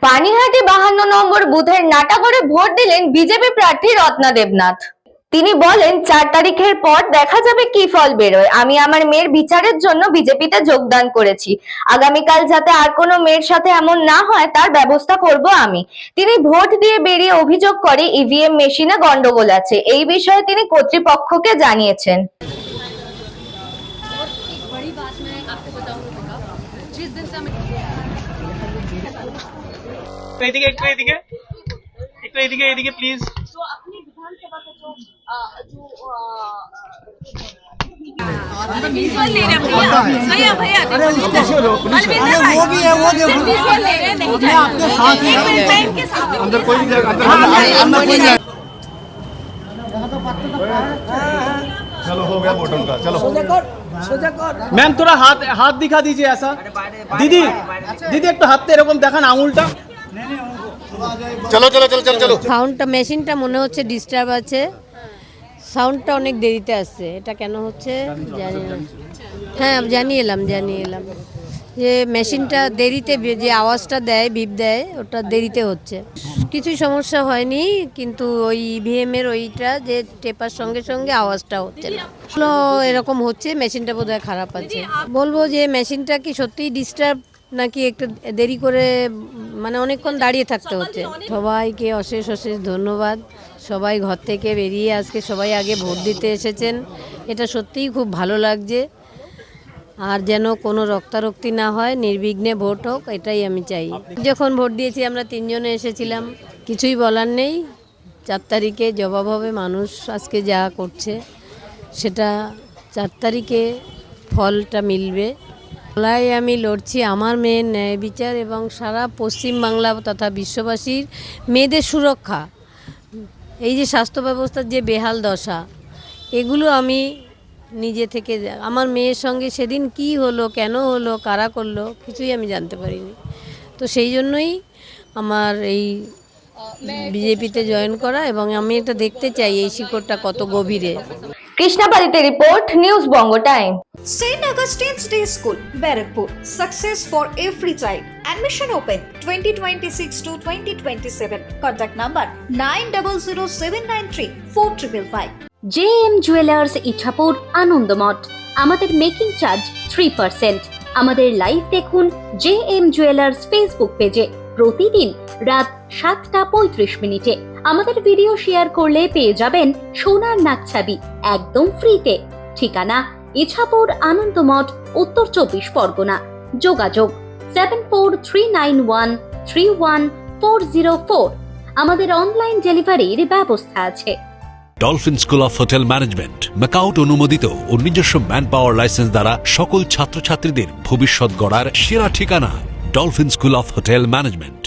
পানিহাটি 52 নম্বর বুথের নাটাগড়ে ভোট দিলেন বিজেপি প্রার্থী রত্না দেবনাথ। তিনি বলেন, 4 তারিখের পর দেখা যাবে কি ফল বেরোয়। আমি আমার মেয়ের বিচারের জন্য বিজেপিতে যোগদান করেছি। আগামীকাল যাতে আর কোনো মেয়ের সাথে এমন না হয় তার ব্যবস্থা করব আমি। তিনি ভোট দিয়ে বেরিয়ে অভিযোগ করে ইভিএম মেশিনে গন্ডগোল আছে। এই বিষয়ে তিনি কর্তৃপক্ষকে জানিয়েছেন। এদিকে প্লিজ। वो भी है, वो देखो आपके साथ ही अंदर कोई चलो हो गया वोटों का। चलो मैम थोड़ा हाथ दिखा दीजिए ऐसा। दीदी एक तो हाथ এরকম দেখান আঙুলটা। चलो चलो चलो चलो चलो সাউন্ডটা মেশিনটা মনে হচ্ছে ডিস্টার্ব আছে, সাউন্ডটা অনেক দেরিতে আসছে। এটা কেন হচ্ছে জানি না। হ্যাঁ জানিয়ে এলাম যে মেশিনটা দেরিতে যে আওয়াজটা দেয়, বিপ দেয়, ওটা দেরিতে হচ্ছে। কিছুই সমস্যা হয়নি, কিন্তু ওই ইভিএম এর ওইটা যে টেপার সঙ্গে সঙ্গে আওয়াজটা হচ্ছে না, এরকম হচ্ছে। মেশিনটা বোধহয় খারাপ আছে। বলবো যে মেশিনটা কি সত্যিই ডিস্টার্ব নাকি একটু দেরি করে, মানে অনেকক্ষণ দাঁড়িয়ে থাকতে হচ্ছে। সবাইকে অশেষ ধন্যবাদ। সবাই ঘর থেকে বেরিয়ে আজকে সবাই আগে ভোট দিতে এসেছেন, এটা সত্যিই খুব ভালো লাগছে। আর যেন কোনো রক্তারক্তি না হয়, নির্বিঘ্নে ভোট হোক, এটাই আমি চাই। যখন ভোট দিয়েছি আমরা 3 জনে এসেছিলাম, কিছুই বলার নেই। 4 তারিখে জবাব হবে। মানুষ আজকে যা করছে সেটা 4 তারিখে ফলটা মিলবে। বলাই আমি লড়ছি আমার মেয়ের ন্যায় বিচার এবং সারা পশ্চিমবাংলা তথা বিশ্ববাসীর মেয়েদের সুরক্ষা। এই যে স্বাস্থ্য ব্যবস্থার যে বেহাল দশা, এগুলো আমি নিজে থেকে, আমার মেয়ের সঙ্গে সেদিন কি হলো, কেন হলো, কারা করলো, কিছুই আমি জানতে পারিনি। তো সেই জন্যই আমার এই বিজেপিতে জয়েন করা, এবং আমি এটা দেখতে চাই এই শিকড়টা কত গভীরে। কৃষ্ণাপালিতে report, news Banga time. St. Augustine's Day School, Barakpur. Success for every child. Admission open 2026 to 2027. Contact number 9007934555. JM Jewellers Ichhapur Anandamath. আমাদের মেকিং চার্জ 3%। আমাদের লাইভ দেখুন JM জুয়েলার্স ফেসবুক পেজে প্রতিদিন রাত 7:35 আমাদের ভিডিও শেয়ার করলে পেয়ে যাবেন সোনার নাকছাবি একদম ফ্রিতে। ঠিকানা ইছাপুর আনন্দমঠ, উত্তর 24 পরগনা। যোগাযোগ 7439131404। আমাদের অনলাইন ডেলিভারির ব্যবস্থা আছে। Dolphin school of hotel management MAKAUT অনুমোদিত ও নিজস্ব ম্যান পাওয়ার লাইসেন্স দ্বারা সকল ছাত্রছাত্রীদের ভবিষ্যৎ গড়ার সেরা ঠিকানা dolphin school of hotel management.